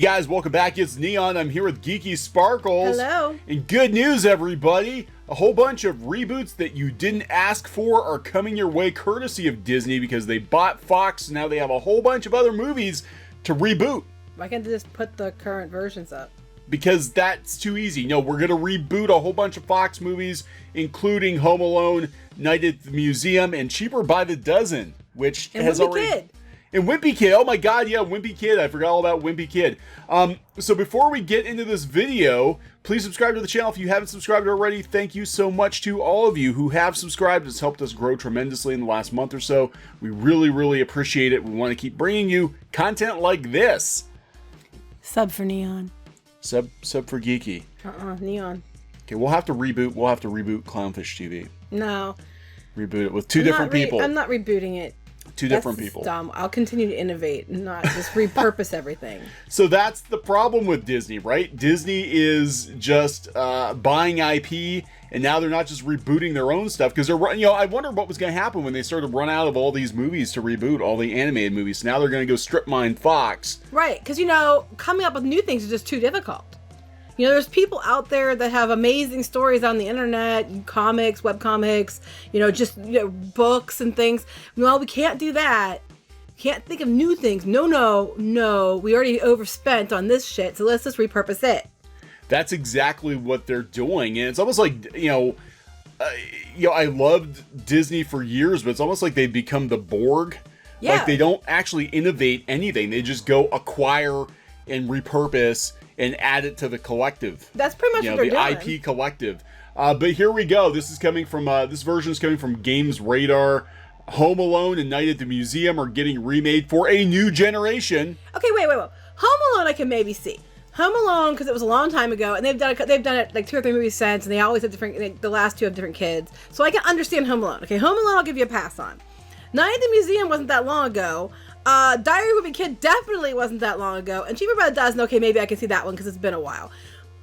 guys, welcome back. It's Neon. I'm here with Geeky Sparkles. Hello. And good news, everybody. A whole bunch of reboots that you didn't ask for are coming your way courtesy of Disney because they bought Fox. Now they have a whole bunch of other movies to reboot. Why can't they just put the current versions up? Because that's too easy. No, we're going to reboot a whole bunch of Fox movies, including Home Alone, Night at the Museum, and Cheaper by the Dozen, which and has Wimpy already... Kid. And Wimpy Kid. Oh my god, yeah, Wimpy Kid. I forgot all about Wimpy Kid. So before we get into this video, please subscribe to the channel if you haven't subscribed already. Thank you so much to all of you who have subscribed. It's helped us grow tremendously in the last month or so. We really, really appreciate it. We want to keep bringing you content like this. Sub for Neon. Sub for Geeky. Neon. Okay, we'll have to reboot Clownfish TV. No. Reboot it with two different people. I'm not rebooting it. Different people. Dumb. I'll continue to innovate and not just repurpose everything. So that's the problem with Disney, right? Disney is just buying IP, and now they're not just rebooting their own stuff because they're, I wonder what was going to happen when they started to run out of all these movies to reboot, all the animated movies. So now they're going to go strip mine Fox. Right, because coming up with new things is just too difficult. There's people out there that have amazing stories on the internet, comics, webcomics, books and things. Well, we can't do that. Can't think of new things. No. We already overspent on this shit, so let's just repurpose it. That's exactly what they're doing. And it's almost like, I loved Disney for years, but it's almost like they've become the Borg. Yeah. Like they don't actually innovate anything. They just go acquire and repurpose and add it to the collective. That's pretty much what they're doing. The IP collective. But here we go. This is coming from this version is coming from Games Radar. Home Alone and Night at the Museum are getting remade for a new generation. Okay, wait. Home Alone I can maybe see. Home Alone because it was a long time ago, and they've done it like 2 or 3 movies since, and they always have different. The last 2 have different kids, so I can understand Home Alone. Okay, Home Alone I'll give you a pass on. Night at the Museum wasn't that long ago. Diary of a Wimpy Kid definitely wasn't that long ago. And Cheaper by the Dozen, okay, maybe I can see that one because it's been a while.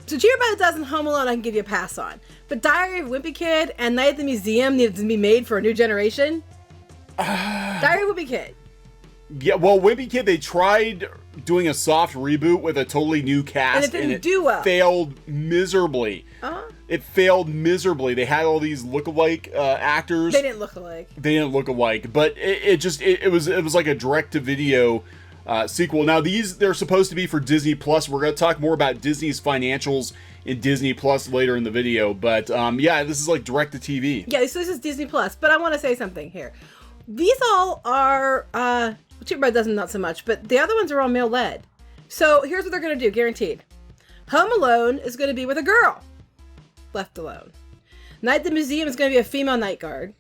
So Cheaper by the Dozen, Home Alone, I can give you a pass on. But Diary of a Wimpy Kid and Night at the Museum needed to be made for a new generation. Diary of a Wimpy Kid. Yeah, well, Wimpy Kid, they tried doing a soft reboot with a totally new cast. And it didn't do well. Failed miserably. It failed miserably. They had all these look-alike actors. They didn't look alike. But it was like a direct-to-video sequel. Now they're supposed to be for Disney Plus. We're going to talk more about Disney's financials in Disney Plus later in the video. But yeah, this is like direct-to-TV. Yeah, so this is Disney Plus. But I want to say something here. These all are Cheaper by the Dozen, not so much, but the other ones are all male-led. So here's what they're going to do, guaranteed. Home Alone is going to be with a girl. Left alone. Night at the Museum is going to be a female night guard.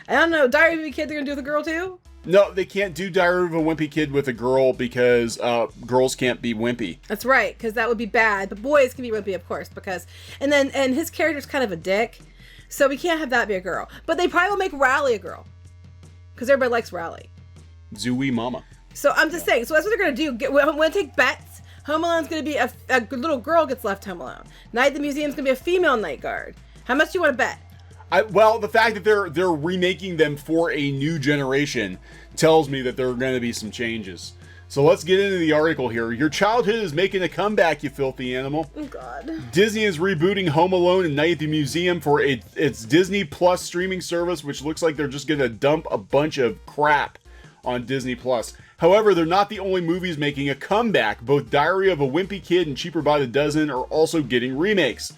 I don't know, Diary of a Wimpy Kid they're going to do with a girl too? No, they can't do Diary of a Wimpy Kid with a girl because girls can't be wimpy. That's right, because that would be bad. But boys can be wimpy, of course, because and his character's kind of a dick, so we can't have that be a girl. But they probably will make Rally a girl, because everybody likes Rally. Zooey Mama. So I'm just saying. So that's what they're going to do. We're going to take bets. Home Alone's going to be a little girl gets left home alone. Night at the Museum's going to be a female night guard. How much do you want to bet? Well, the fact that they're remaking them for a new generation tells me that there are going to be some changes. So let's get into the article here. Your childhood is making a comeback, you filthy animal. Oh, God. Disney is rebooting Home Alone and Night at the Museum for its Disney Plus streaming service, which looks like they're just going to dump a bunch of crap on Disney Plus. However, they're not the only movies making a comeback. Both Diary of a Wimpy Kid and Cheaper by the Dozen are also getting remakes.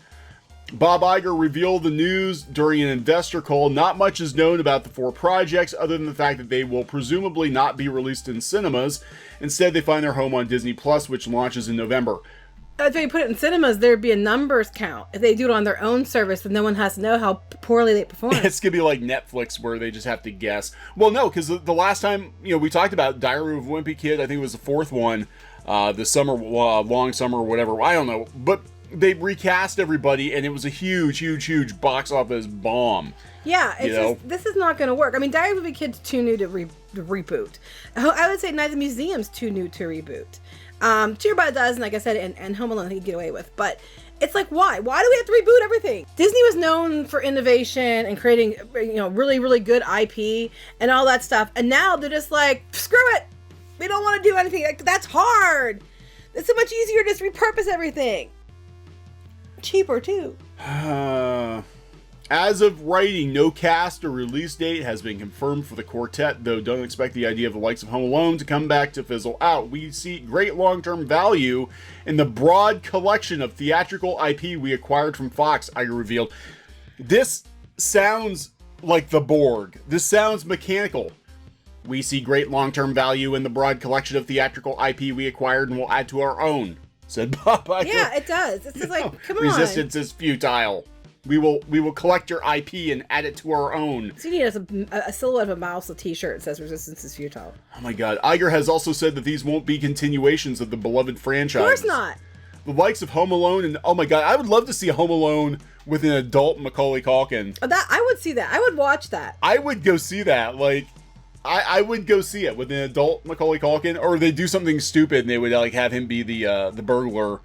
Bob Iger revealed the news during an investor call. Not much is known about the 4 projects other than the fact that they will presumably not be released in cinemas. Instead, they find their home on Disney Plus, which launches in November. If they put it in cinemas, there'd be a numbers count. If they do it on their own service, then no one has to know how poorly they perform. It's going to be like Netflix where they just have to guess. Well, no, because the last time, we talked about Diary of a Wimpy Kid, I think it was the 4th one, the summer, long summer or whatever. I don't know. But they recast everybody, and it was a huge box office bomb. Yeah, this is not going to work. I mean, Diary of a Wimpy Kid's too new to reboot. I would say Night at the Museum's too new to reboot. Cheaper by the Dozen, like I said, and Home Alone he could get away with. But it's like, why? Why do we have to reboot everything? Disney was known for innovation and creating, really good IP and all that stuff. And now they're just like, screw it. We don't want to do anything. Like, that's hard. It's so much easier to just repurpose everything. Cheaper, too. As of writing, no cast or release date has been confirmed for the quartet, though don't expect the idea of the likes of Home Alone to come back to fizzle out. We see great long-term value in the broad collection of theatrical IP we acquired from Fox, Iger revealed. This sounds like the Borg. This sounds mechanical. We see great long-term value in the broad collection of theatrical IP we acquired and will add to our own, said Bob Iger. Yeah, it does. It's just like, come on. Resistance is futile. We will collect your IP and add it to our own. So you need a silhouette of a mouse, a t-shirt that says resistance is futile. Oh my god. Iger has also said that these won't be continuations of the beloved franchise. Of course not. The likes of Home Alone and, oh my god, I would love to see a Home Alone with an adult Macaulay Culkin. That I would see that. I would watch that. I would go see that. Like, I would go see it with an adult Macaulay Culkin, or they do something stupid and they would like have him be the burglar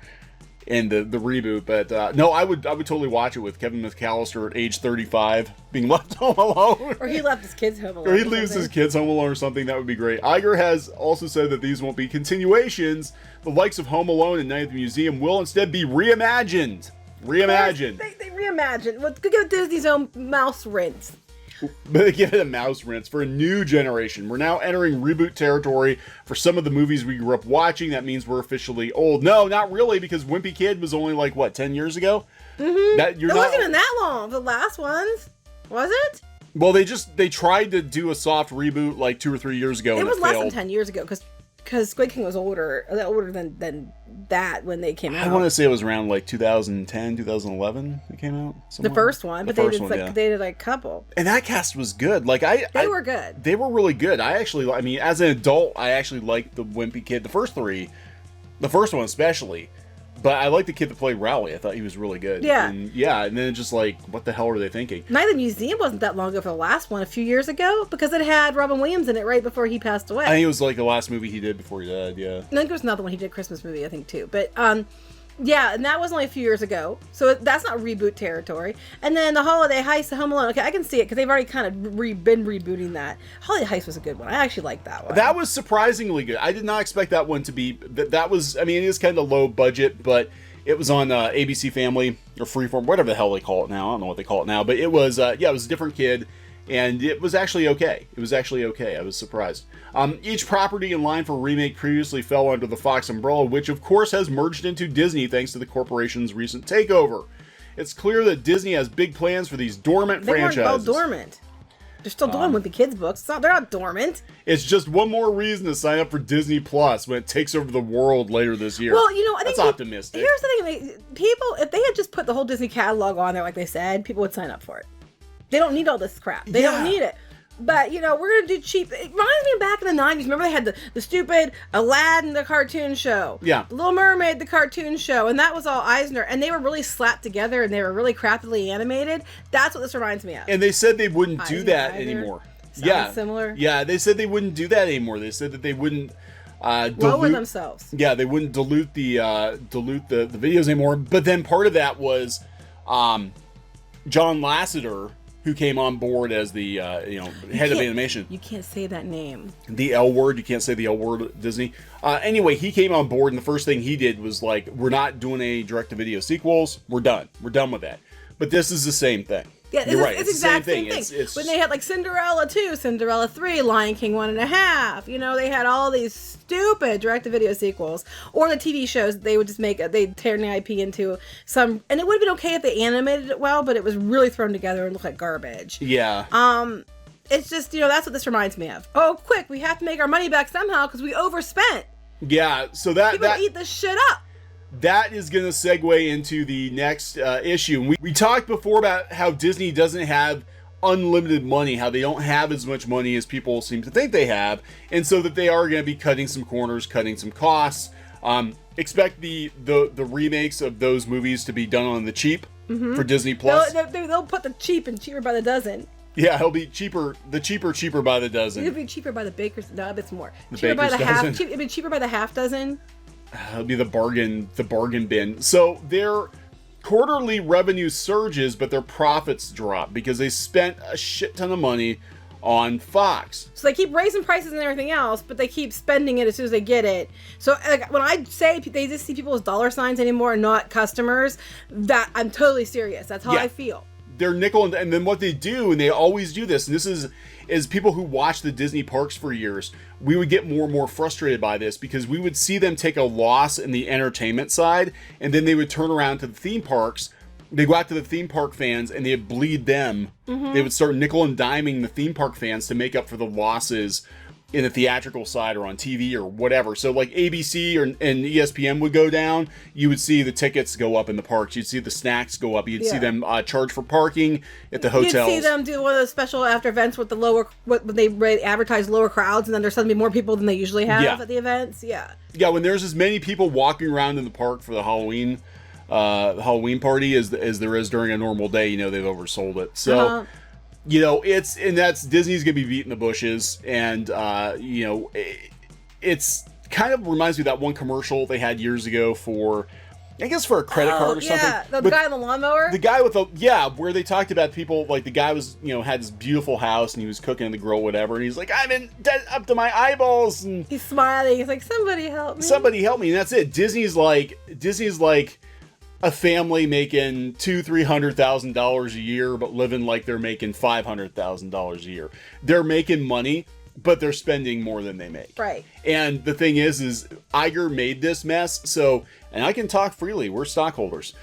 in the reboot. But no, I would totally watch it with Kevin McAllister at age 35 being left home alone. Or he left his kids home alone. Or he leaves his kids home alone or something. That would be great. Iger has also said that these won't be continuations. The likes of Home Alone and Night at the Museum will instead be reimagined. Reimagined. They reimagined. Well, go give Disney's own mouse rinse. But they give it a mouse rinse for a new generation. We're now entering reboot territory for some of the movies we grew up watching. That means we're officially old. No, not really, because Wimpy Kid was only like, what, 10 years ago? Mm-hmm. It wasn't even that long. The last ones. Was it? Well, they tried to do a soft reboot like 2 or 3 years ago. It was less than failed. 10 years ago, because Squid King was older than that when they came out. I want to say it was around like 2010, 2011 it came out. The first one, but they did like a couple. And that cast was good. Like they were good. They were really good. I mean, as an adult, I actually liked the Wimpy Kid, the first three, the first one especially. But I liked the kid that played Rowley. I thought he was really good. Yeah. And then it's just like, what the hell were they thinking? Night at the Museum wasn't that long ago for the last one, a few years ago, because it had Robin Williams in it right before he passed away. I think it was like the last movie he did before he died, yeah. I think there was another one he did, Christmas movie, I think, too. But, yeah, and that was only a few years ago, so that's not reboot territory. And then the Holiday Heist, the Home Alone, okay, I can see it, because they've already kind of been rebooting that. Holiday Heist was a good one. I actually liked that one. That was surprisingly good. I did not expect that one to be, that was, I mean, it is kind of low budget, but it was on ABC Family, or Freeform, whatever the hell they call it now. I don't know what they call it now, but it was, it was a different kid, and it was actually okay. It was actually okay. I was surprised. Each property in line for remake previously fell under the Fox umbrella, which of course has merged into Disney thanks to the corporation's recent takeover. It's clear that Disney has big plans for these dormant franchises. They weren't dormant. They're still doing Wimpy Kid's books. They're not dormant. It's just one more reason to sign up for Disney Plus when it takes over the world later this year. Well, you know, I think that's optimistic. Here's the thing: people, if they had just put the whole Disney catalog on there, like they said, people would sign up for it. They don't need all this crap. They don't need it. But, you know, we're going to do cheap. It reminds me of back in the 90s. Remember they had the stupid Aladdin, the cartoon show. Yeah. The Little Mermaid, the cartoon show. And that was all Eisner. And they were really slapped together and they were really crappily animated. That's what this reminds me of. And they said they wouldn't do that anymore. Sounds similar. Yeah, they said they wouldn't do that anymore. They said that they wouldn't lower themselves. Yeah, they wouldn't dilute the videos anymore. But then part of that was John Lasseter, who came on board as the head of animation. You can't say that name. The L word. You can't say the L word at Disney. Anyway, he came on board, and the first thing he did was like, we're not doing any direct-to-video sequels. We're done. We're done with that. But this is the same thing. Yeah, You're right. It's the exact same thing. It's when they had like Cinderella 2, Cinderella 3, Lion King 1.5. You know, they had all these stupid direct-to-video sequels. Or the TV shows, they would just they'd tear the IP into some, and it would have been okay if they animated it well, but it was really thrown together and looked like garbage. Yeah. It's just, that's what this reminds me of. Oh, quick, we have to make our money back somehow because we overspent. Yeah, so People eat this shit up. That is going to segue into the next issue. We talked before about how Disney doesn't have unlimited money, how they don't have as much money as people seem to think they have, and so that they are going to be cutting some corners, cutting some costs. Expect the remakes of those movies to be done on the cheap for Disney Plus. They'll put the cheap and cheaper by the dozen. Yeah, it'll be cheaper by the dozen. It'll be cheaper by the baker's. No, it's more. The cheaper by the baker's half. dozen. It'll be cheaper by the half dozen. It'll be the bargain bin. So their quarterly revenue surges, but their profits drop because they spent a shit ton of money on Fox. So they keep raising prices and everything else, but they keep spending it as soon as they get it. So like, when I say they just see people as dollar signs anymore and not customers, that I'm totally serious. That's how I feel. They're nickel, and then what they do, and they always do this, and this is people who watch the Disney parks for years, we would get more and more frustrated by this because we would see them take a loss in the entertainment side, and then they would turn around to the theme parks. They go out to the theme park fans and they'd bleed them. They would start nickel and diming the theme park fans to make up for the losses in the theatrical side or on TV or whatever. So like ABC and ESPN would go down, you would see the tickets go up in the parks. You'd see the snacks go up. You'd see them charge for parking at the hotels. You'd see them do one of those special after events with the lower, what they advertise lower crowds, and then there's suddenly more people than they usually have at the events. Yeah, when there's as many people walking around in the park for the Halloween party as there is during a normal day, you know they've oversold it. So you know that's Disney's gonna be beating the bushes, and you know it's kind of reminds me of that one commercial they had years ago for, I guess, for a credit card or something. The guy on the lawnmower. The guy with where they talked about people, like the guy was, you know, had this beautiful house and he was cooking in the grill, whatever, and he's like, I'm in debt up to my eyeballs, and he's smiling. He's like, somebody help me. Somebody help me, and that's it. Disney's like a family making $200,000-$300,000 a year, but living like they're making $500,000 a year. They're making money, but they're spending more than they make. Right. And the thing is Iger made this mess. So, and I can talk freely. We're stockholders.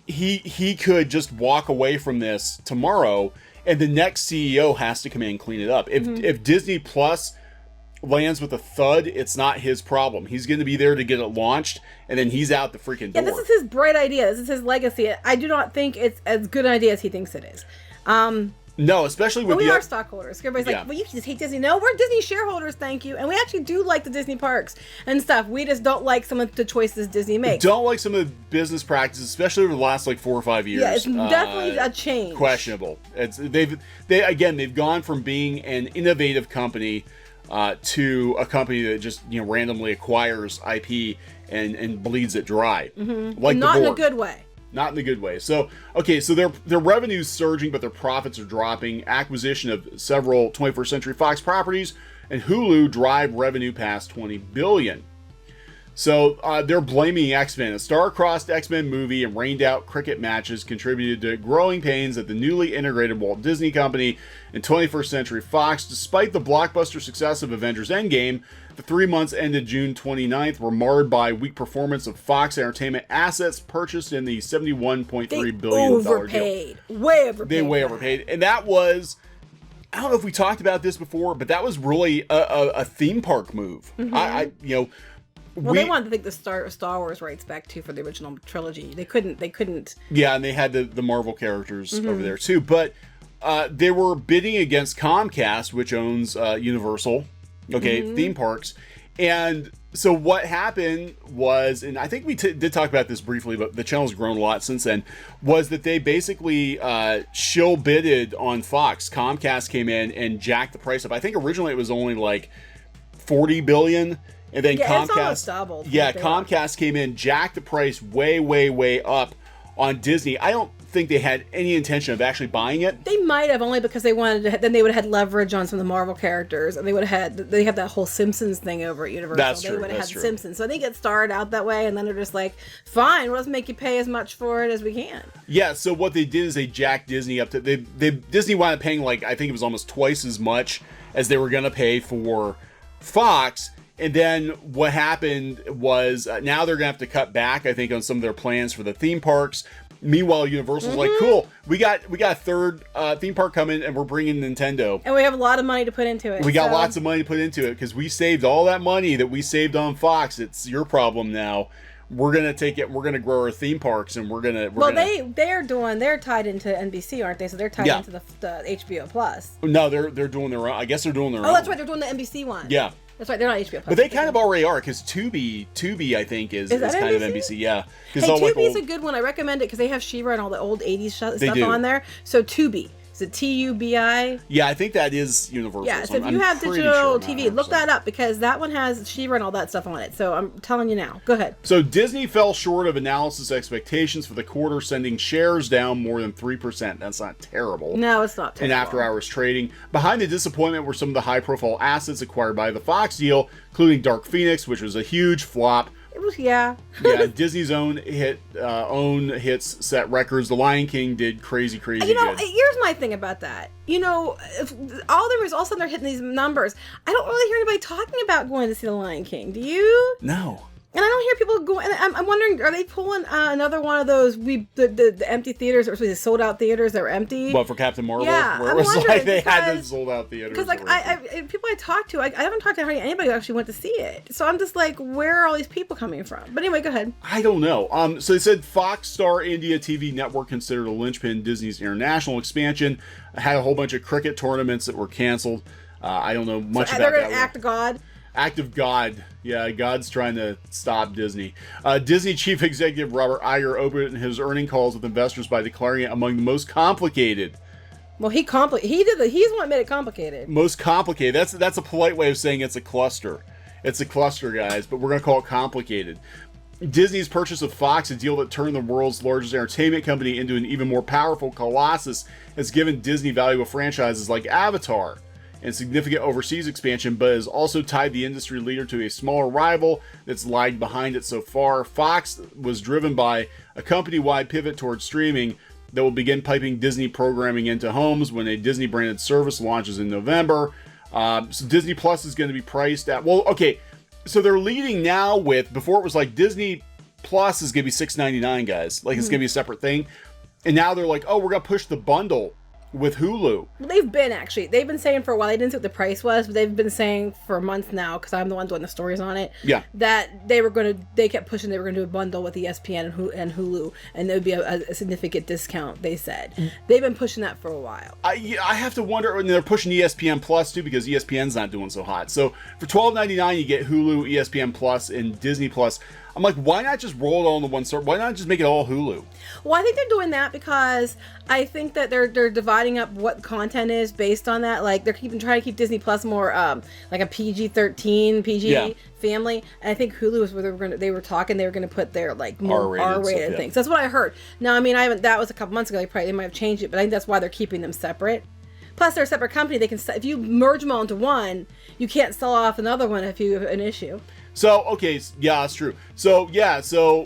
He could just walk away from this tomorrow, and the next CEO has to come in and clean it up. If Disney Plus lands with a thud, it's not his problem. He's going to be there to get it launched, and then he's out the freaking door. Yeah, this is his bright idea. This is his legacy. I do not think it's as good an idea as he thinks it is. No, especially with we are stockholders. Everybody's like, well, you just hate Disney. No, we're Disney shareholders, thank you. And we actually do like the Disney parks and stuff. We just don't like some of the choices Disney makes. Don't like some of the business practices, especially over the last like 4 or 5 years. Yeah, it's definitely a change. Questionable. They've gone from being an innovative company to a company that just, you know, randomly acquires IP and bleeds it dry. Like not in a good way. Not in a good way. So, okay, so their revenue's surging, but their profits are dropping. Acquisition of several 21st Century Fox properties and Hulu drive revenue past $20 billion. So they're blaming X-Men. A star-crossed X-Men movie and rained-out cricket matches contributed to growing pains at the newly integrated Walt Disney Company and 21st Century Fox. Despite the blockbuster success of Avengers Endgame, the 3 months ended June 29th were marred by weak performance of Fox Entertainment assets purchased in the $71.3 billion deal. Way overpaid. They way overpaid. And that was, I don't know if we talked about this before, but that was really a theme park move. Well, they wanted to take the Star Wars rights back too for the original trilogy. They couldn't. Yeah, and they had the Marvel characters over there too. But they were bidding against Comcast, which owns Universal, theme parks. And so what happened was, and I think we did talk about this briefly, but the channel's grown a lot since then, was that they basically shill bidded on Fox. Comcast came in and jacked the price up. I think originally it was only like $40 billion. And then Comcast came in, jacked the price way, way, way up on Disney. I don't think they had any intention of actually buying it. They might have, only because they wanted to. Then they would have had leverage on some of the Marvel characters, and they would have had. They have that whole Simpsons thing over at Universal. That's true. They would have had Simpsons, so I think it started out that way, and then they're just like, fine, let's make you pay as much for it as we can. Yeah. So what they did is they jacked Disney up to. Disney wound up paying like, I think it was almost twice as much as they were going to pay for Fox. And then what happened was now they're going to have to cut back, I think, on some of their plans for the theme parks. Meanwhile, Universal's like, cool, we got a third theme park coming, and we're bringing Nintendo. And we have a lot of money to put into it. We got lots of money to put into it because we saved all that money that we saved on Fox. It's your problem now. We're gonna take it. We're gonna grow our theme parks, and they're tied into NBC, aren't they? So they're tied into the HBO Plus. No, they're doing their own. I guess they're doing their own. Oh, that's right. They're doing the NBC one. Yeah. That's right, they're not HBO Plus. But they kind of already are, because Tubi, I think, is kind NBC? of NBC, yeah. Hey, Tubi's a good one. I recommend it because they have She-Ra and all the old 80s stuff on there. So Tubi. Is it TUBI? Yeah, I think that is Universal. Yeah, so if you have digital TV, look that up because that one has She-Ra and all that stuff on it. So I'm telling you now. Go ahead. So Disney fell short of analysis expectations for the quarter, sending shares down more than 3%. That's not terrible. No, it's not terrible. In after-hours trading. Behind the disappointment were some of the high-profile assets acquired by the Fox deal, including Dark Phoenix, which was a huge flop. It was, yeah. Yeah, Disney's own hits set records. The Lion King did crazy good. Here's my thing about that. If all of a sudden they're hitting these numbers. I don't really hear anybody talking about going to see The Lion King. Do you? No. And I don't hear people going. And I'm wondering, are they pulling another one of those the empty theaters, or the sold out theaters that were empty? What, for Captain Marvel? Yeah, where it was like they had the sold out theaters. Because people I talked to, I haven't talked to hardly anybody who actually went to see it. So I'm just like, where are all these people coming from? But anyway, go ahead. I don't know. So they said Fox Star India TV network considered a linchpin in Disney's international expansion. Had a whole bunch of cricket tournaments that were canceled. I don't know much about that. They're going to act God. Act of God. Yeah, God's trying to stop Disney. Disney chief executive Robert Iger opened his earning calls with investors by declaring it among the most complicated. Well, he's the one that made it complicated. Most complicated. That's a polite way of saying it's a cluster. It's a cluster, guys, but we're going to call it complicated. Disney's purchase of Fox, a deal that turned the world's largest entertainment company into an even more powerful colossus, has given Disney valuable franchises like Avatar and significant overseas expansion, but has also tied the industry leader to a smaller rival that's lagged behind it so far. Fox was driven by a company-wide pivot towards streaming that will begin piping Disney programming into homes when a Disney-branded service launches in November. So Disney Plus is going to be priced at... Well, okay, so they're leading now with... Before it was like Disney Plus is going to be $6.99, guys. Like, it's going to be a separate thing. And now they're like, oh, we're going to push the bundle with Hulu. Well, they've been saying for a while, they didn't say what the price was, but they've been saying for months now, because I'm the one doing the stories on it, yeah, that they kept pushing they were going to do a bundle with ESPN and Hulu, and there would be a significant discount, they said. They've been pushing that for a while. I have to wonder, and they're pushing ESPN Plus too, because ESPN's not doing so hot. So for $12.99, you get Hulu, ESPN Plus, and Disney Plus. I'm like, why not just roll it all into one service? Why not just make it all Hulu? Well, I think they're doing that because I think that they're dividing up what content is based on that. Like, they're trying to keep Disney Plus more like a PG-13, PG family. And I think Hulu was where they were gonna put their like more R-rated things. That's what I heard. Now, I mean, that was a couple months ago. They might have changed it, but I think that's why they're keeping them separate. Plus, they're a separate company. They can, if you merge them all into one, you can't sell off another one if you have an issue. So, okay, yeah, that's true. So, yeah,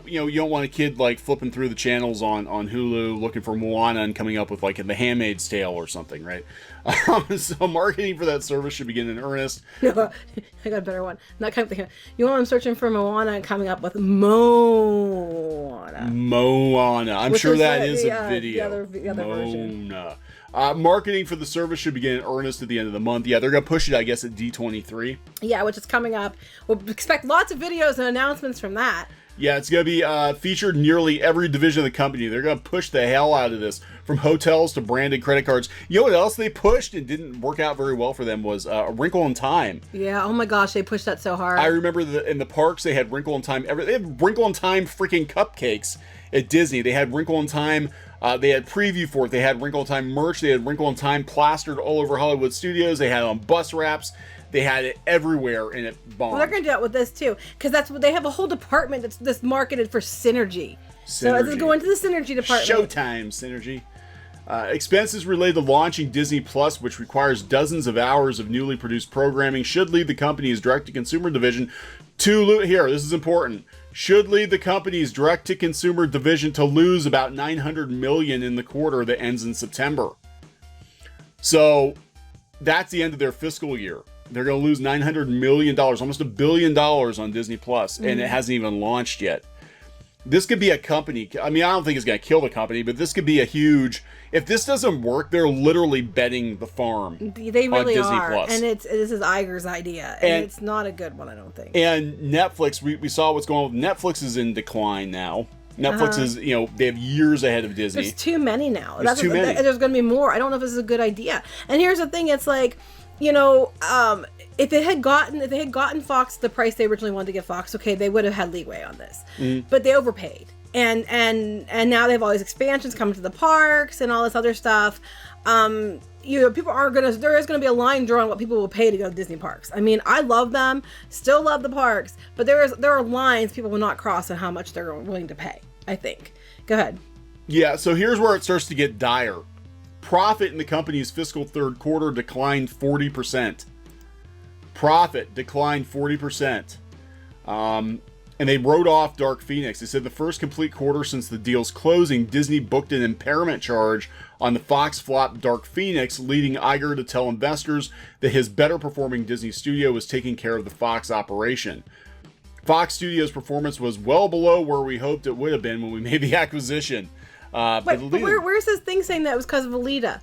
you don't want a kid, like, flipping through the channels on Hulu looking for Moana and coming up with, like, The Handmaid's Tale or something, right? So, marketing for that service should begin in earnest. No, I got a better one. Not kind of thinking. You want them searching for Moana and coming up with Moana. I'm sure that is a video. The other version. Marketing for the service should begin in earnest at the end of the month. Yeah, they're going to push it, I guess, at D23. Yeah, which is coming up. We'll expect lots of videos and announcements from that. Yeah, it's going to be featured in nearly every division of the company. They're going to push the hell out of this, from hotels to branded credit cards. You know what else they pushed and didn't work out very well for them was A Wrinkle in Time. Yeah, oh my gosh, they pushed that so hard. I remember in the parks they had Wrinkle in Time. They had Wrinkle in Time freaking cupcakes at Disney. They had Wrinkle in Time. They had preview for it. They had Wrinkle in Time merch. They had Wrinkle in Time plastered all over Hollywood studios. They had it on bus wraps. They had it everywhere, and it bombed. Well, they're going to do that with this too, because that's what they have, a whole department that's marketed for synergy. So it's going to the synergy department. Showtime synergy. Expenses related to launching Disney Plus, which requires dozens of hours of newly produced programming, should lead the company's direct-to-consumer division to here. This is important. Should lead the company's direct-to-consumer division to lose about $900 million in the quarter that ends in September. So that's the end of their fiscal year. They're going to lose $900 million, almost $1 billion on Disney Plus, and it hasn't even launched yet. This could be a company. I mean, I don't think it's going to kill the company, but this could be a huge. If this doesn't work, they're literally betting the farm. They really on Disney are, Plus. and this is Iger's idea, and it's not a good one, I don't think. And Netflix, we saw what's going on with Netflix is in decline now. Netflix is, they have years ahead of Disney. There's too many now. There's too many. There's going to be more. I don't know if this is a good idea. And here's the thing: it's like, if they had gotten Fox the price they originally wanted to get Fox, okay, they would have had leeway on this. But they overpaid. And now they have all these expansions coming to the parks and all this other stuff. People aren't there is gonna be a line drawn what people will pay to go to Disney parks. I mean, I love them, still love the parks, but there are lines people will not cross on how much they're willing to pay, I think. Go ahead. Yeah, so here's where it starts to get dire. Profit in the company's fiscal third quarter declined 40%. Profit declined 40%. And they wrote off Dark Phoenix. They said the first complete quarter since the deal's closing, Disney booked an impairment charge on the Fox flop Dark Phoenix, leading Iger to tell investors that his better performing Disney studio was taking care of the Fox operation. Fox Studios' performance was well below where we hoped it would have been when we made the acquisition. But where's this thing saying that it was because of Alita?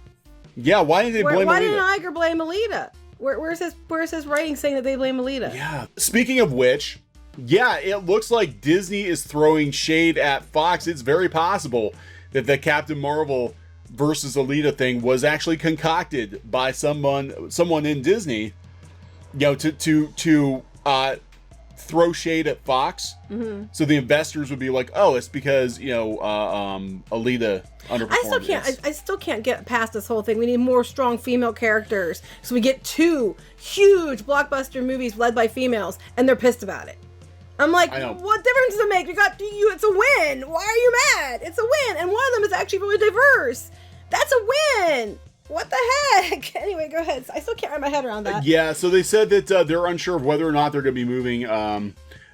Yeah, why didn't they blame Alita? Why didn't Iger blame Alita? Where's his writing saying that they blame Alita? Yeah. Speaking of which, yeah, it looks like Disney is throwing shade at Fox. It's very possible that the Captain Marvel versus Alita thing was actually concocted by someone in Disney, to throw shade at Fox. Mm-hmm. So the investors would be like, oh, it's because Alita underperformed. I still can't get past this whole thing. We need more strong female characters, so we get 2 huge blockbuster movies led by females, and they're pissed about it. I'm like, what difference does it make? It's a win. Why are you mad? It's a win, and one of them is actually really diverse. That's a win. What the heck? Anyway, go ahead. I still can't wrap my head around that. Yeah, so they said that they're unsure of whether or not they're going to be moving.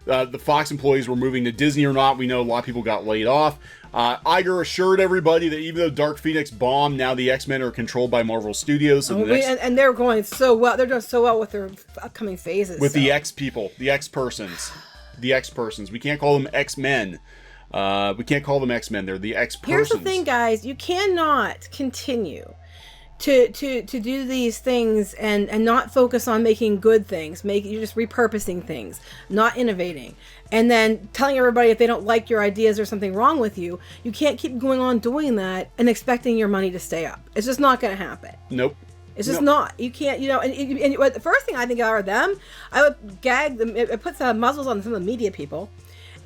The Fox employees were moving to Disney or not. We know a lot of people got laid off. Iger assured everybody that even though Dark Phoenix bombed, now the X-Men are controlled by Marvel Studios. So and they're going so well. They're doing so well with their upcoming phases. With the X-people, the X-persons. The X-persons. We can't call them X-Men. We can't call them X-Men. They're the X-persons. Here's the thing, guys. You cannot continue to do these things and not focus on making good things. You're just repurposing things, not innovating. And then telling everybody if they don't like your ideas, there's something wrong with you. You can't keep going on doing that and expecting your money to stay up. It's just not going to happen. Nope. It's just not. You can't, and the first thing I think are them, I would gag them. It puts muzzles on some of the media people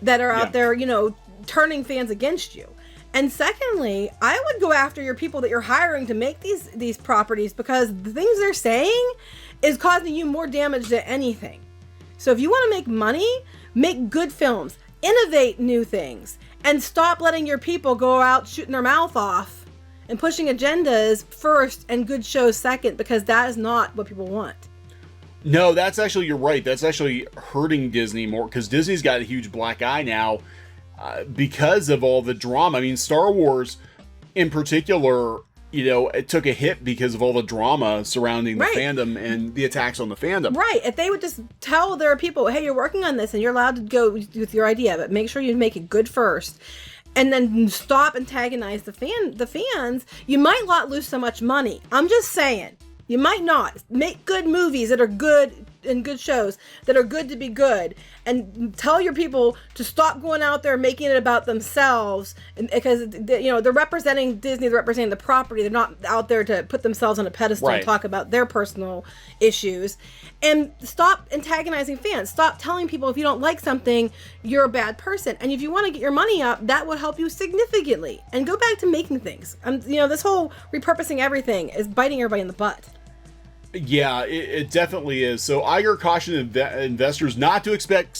that are out there, turning fans against you. And secondly, I would go after your people that you're hiring to make these properties, because the things they're saying is causing you more damage than anything. So if you want to make money, make good films, innovate new things, and stop letting your people go out shooting their mouth off and pushing agendas first and good shows second, because that is not what people want. No, you're right. That's actually hurting Disney more, because Disney's got a huge black eye now because of all the drama. I mean, Star Wars in particular, it took a hit because of all the drama surrounding the fandom and the attacks on the fandom. Right. If they would just tell their people, hey, you're working on this and you're allowed to go with your idea, but make sure you make it good first. And then stop antagonize the fans, you might not lose so much money. I'm just saying. You might not. Make good movies that are good and good shows that are good to be good, and tell your people to stop going out there making it about themselves, because they're representing Disney, they're representing the property. They're not out there to put themselves on a pedestal and talk about their personal issues. And stop antagonizing fans. Stop telling people if you don't like something, you're a bad person. And if you want to get your money up, that would help you significantly. And go back to making things. This whole repurposing everything is biting everybody in the butt. Yeah, it definitely is. So Iger cautioned investors not to expect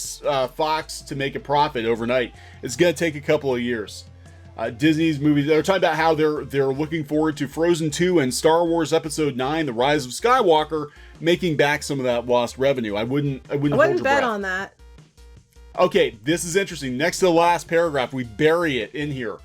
Fox to make a profit overnight. It's going to take a couple of years. Disney's movies, they're talking about how they're looking forward to Frozen 2 and Star Wars Episode 9, The Rise of Skywalker, making back some of that lost revenue. I wouldn't bet on that. Okay, this is interesting. Next to the last paragraph, we bury it in here.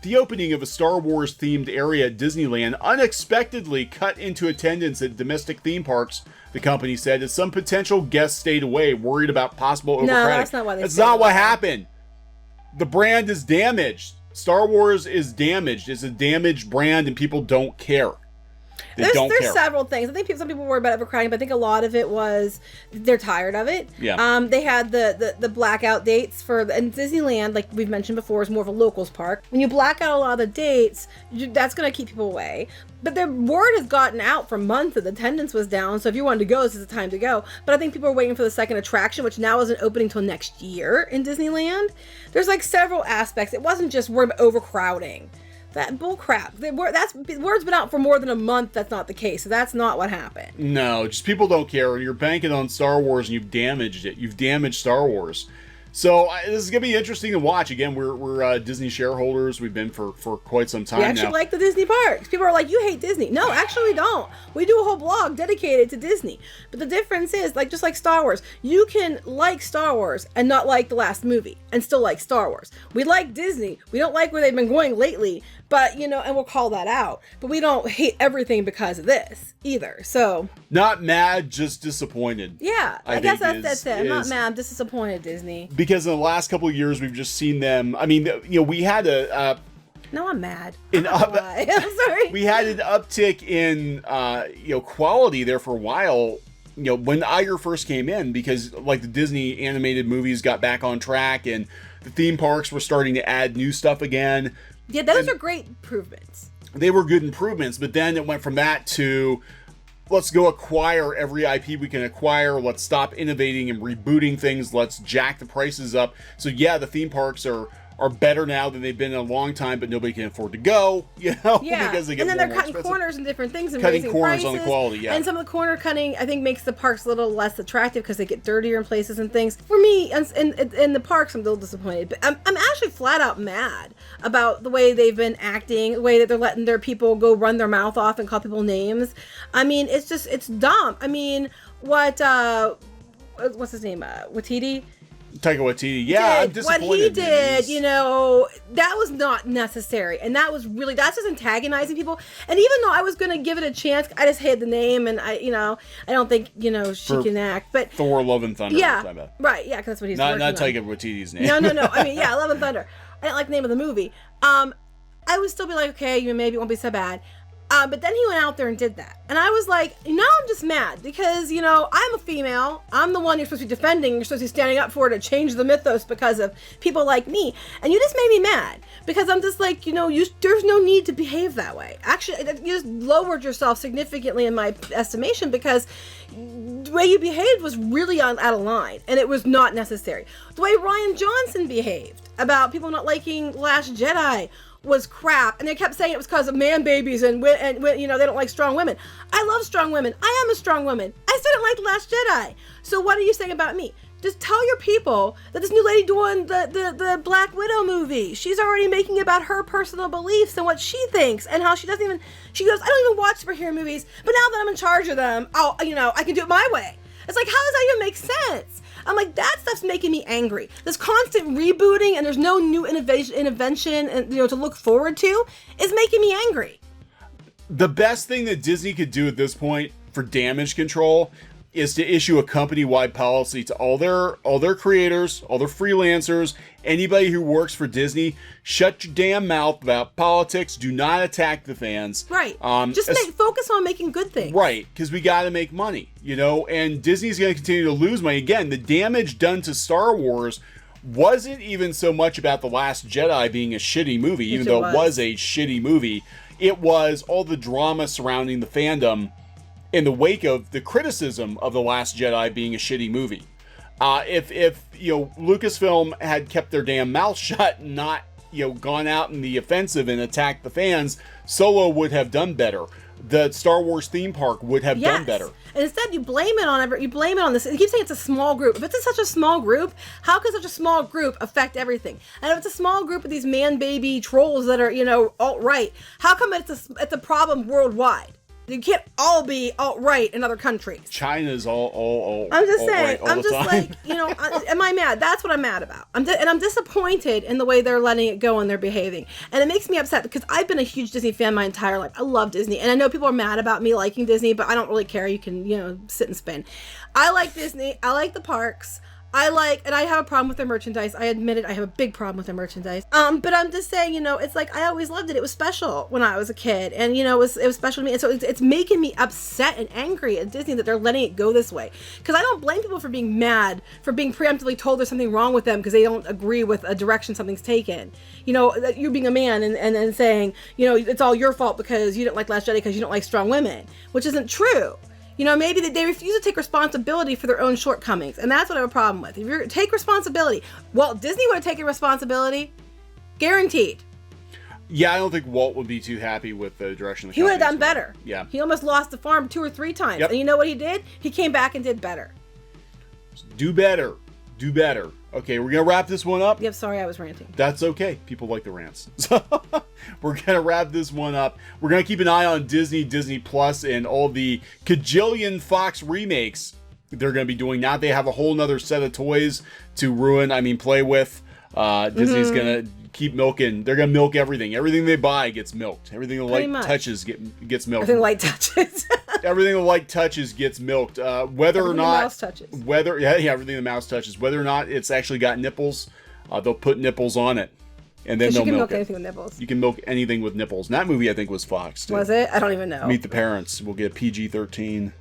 The opening of a Star Wars themed area at Disneyland unexpectedly cut into attendance at domestic theme parks, the company said, as some potential guests stayed away, worried about possible overcrowding. No, that's not why they That's not what happened. The brand is damaged. Star Wars is damaged. It's a damaged brand, and people don't care. There's several things. I think some people worry about overcrowding, but I think a lot of it was they're tired of it. Yeah. They had the blackout dates and Disneyland, like we've mentioned before, is more of a locals park. When you black out a lot of the dates, that's going to keep people away. But the word has gotten out for months that the attendance was down. So if you wanted to go, this is the time to go. But I think people are waiting for the second attraction, which now isn't opening till next year in Disneyland. There's several aspects. It wasn't just we're overcrowding. That bull crap. That's word's been out for more than a month. That's not the case. So that's not what happened. No, just people don't care. You're banking on Star Wars and you've damaged it. You've damaged Star Wars. So this is gonna be interesting to watch. Again, we're Disney shareholders. We've been for quite some time now. We actually like the Disney parks. People are like, you hate Disney. No, actually we don't. We do a whole blog dedicated to Disney. But the difference is, like, just like Star Wars, you can like Star Wars and not like the last movie and still like Star Wars. We like Disney. We don't like where they've been going lately, but and we'll call that out. But we don't hate everything because of this either. So not mad, just disappointed. Yeah, I guess that's it. I'm not mad. I'm just disappointed, Disney. Because in the last couple of years, we've just seen them. I mean, we had a. No, I'm mad. I'm sorry. We had an uptick in quality there for a while. When Iger first came in, because like the Disney animated movies got back on track and the theme parks were starting to add new stuff again. Yeah, those are great improvements. They were good improvements, but then it went from that to let's go acquire every IP we can acquire. Let's stop innovating and rebooting things. Let's jack the prices up. So yeah, the theme parks are better now than they've been in a long time, but nobody can afford to go, because they get and then they're cutting expensive. Corners and different things and cutting raising corners prices. on the quality, yeah. And some of the corner cutting, I think, makes the parks a little less attractive because they get dirtier in places and things. For me, in the parks, I'm a little disappointed, but I'm actually flat out mad about the way they've been acting, the way that they're letting their people go run their mouth off and call people names. I mean, it's dumb. I mean, what's his name? Watiti? Taika Waititi, yeah, I'm disappointed. What he did, that was not necessary, and that's just antagonizing people. And even though I was going to give it a chance, I just hated the name, and I don't think she can act. But Thor: Love and Thunder, yeah, right, yeah, because that's what he's not working on. Taika Waititi's name. No. I mean, yeah, Love and Thunder. I didn't like the name of the movie. I would still be like, okay, maybe it won't be so bad. But then he went out there and did that. And I was like, now I'm just mad because, I'm a female. I'm the one you're supposed to be defending. You're supposed to be standing up for to change the mythos because of people like me. And you just made me mad because I'm just like, there's no need to behave that way. Actually, you just lowered yourself significantly in my estimation because the way you behaved was really out of line and it was not necessary. The way Rian Johnson behaved about people not liking Last Jedi was crap, and they kept saying it was because of man babies and they don't like strong women. I love strong women. I am a strong woman. I still didn't like The Last Jedi. So what are you saying about me? Just tell your people that this new lady doing the Black Widow movie, she's already making it about her personal beliefs and what she thinks and how she goes, I don't even watch superhero movies, but now that I'm in charge of them, I can do it my way. It's like, how does that even make sense? I'm like, that stuff's making me angry. This constant rebooting and there's no new invention and to look forward to is making me angry. The best thing that Disney could do at this point for damage control is to issue a company-wide policy to all their creators, all their freelancers, anybody who works for Disney. Shut your damn mouth about politics. Do not attack the fans. Right. Just focus on making good things. Right, because we got to make money, and Disney's going to continue to lose money. Again, the damage done to Star Wars wasn't even so much about The Last Jedi being a shitty movie, even though it was a shitty movie. It was all the drama surrounding the fandom in the wake of the criticism of The Last Jedi being a shitty movie. If Lucasfilm had kept their damn mouth shut and not gone out in the offensive and attacked the fans, Solo would have done better. The Star Wars theme park would have done better. And instead, you blame it on this. You keep saying it's a small group. If it's such a small group, how could such a small group affect everything? And if it's a small group of these man baby trolls that are alt-right, how come it's a problem worldwide? You can't all be alt-right in other countries. China's all I'm just saying. Right I'm just like, am I mad? That's what I'm mad about. I'm disappointed in the way they're letting it go and they're behaving. And it makes me upset because I've been a huge Disney fan my entire life. I love Disney. And I know people are mad about me liking Disney, but I don't really care. You can, sit and spin. I like Disney. I like the parks. And I have a problem with their merchandise. I admit it. I have a big problem with their merchandise. But I'm just saying, it's like, I always loved it. It was special when I was a kid. And, it was special to me. And so it's making me upset and angry at Disney that they're letting it go this way. Because I don't blame people for being mad, for being preemptively told there's something wrong with them because they don't agree with a direction something's taken. That you're being a man and saying, it's all your fault because you didn't like Last Jedi because you don't like strong women, which isn't true. Maybe they refuse to take responsibility for their own shortcomings. And that's what I have a problem with. If you take responsibility, Walt Disney would have taken responsibility. Guaranteed. Yeah, I don't think Walt would be too happy with the direction the He would have company's done going. better. Yeah. He almost lost the farm 2 or 3 times. Yep. And you know what he did? He came back and did better. Do better. Do better. Okay, we're going to wrap this one up. Yep, sorry I was ranting. That's okay. People like the rants. So we're going to wrap this one up. We're going to keep an eye on Disney, Disney Plus, and all the cajillion Fox remakes they're going to be doing. Now they have a whole nother set of toys to play with. Disney's going to keep milking. They're going to milk everything. Everything they buy gets milked. Everything the light touches gets milked. Everything light touches. Everything the light touches gets milked. Whether or not the mouse touches. Everything the mouse touches. Whether or not it's actually got nipples, they'll put nipples on it, and then they'll milk it. Anything with nipples. You can milk anything with nipples. And that movie, I think, was Fox too. Was it? I don't even know. Meet the Parents. We'll get a PG-13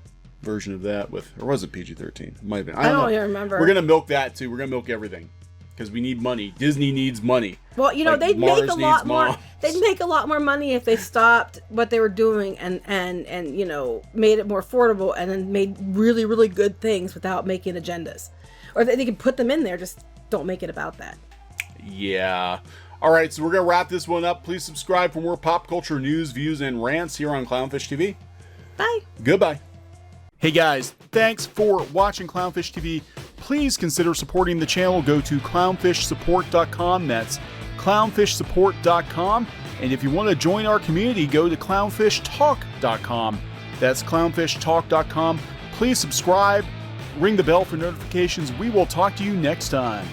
version of that or was it PG-13? Might have been. I don't even remember. We're gonna milk that too. We're gonna milk everything because we need money. Disney needs money. Well, you know, Like they'd Mars make a needs lot more. moms. They'd make a lot more money if they stopped what they were doing and you know, made it more affordable and then made really, really good things without making agendas. Or they could put them in there, just don't make it about that. Yeah. All right, so we're gonna wrap this one up. Please subscribe for more pop culture news, views, and rants here on Clownfish TV. Bye. Goodbye. Hey guys, thanks for watching Clownfish TV. Please consider supporting the channel. Go to clownfishsupport.com. That's clownfishsupport.com. And if you want to join our community, go to clownfishtalk.com. That's clownfishtalk.com. Please subscribe, ring the bell for notifications. We will talk to you next time.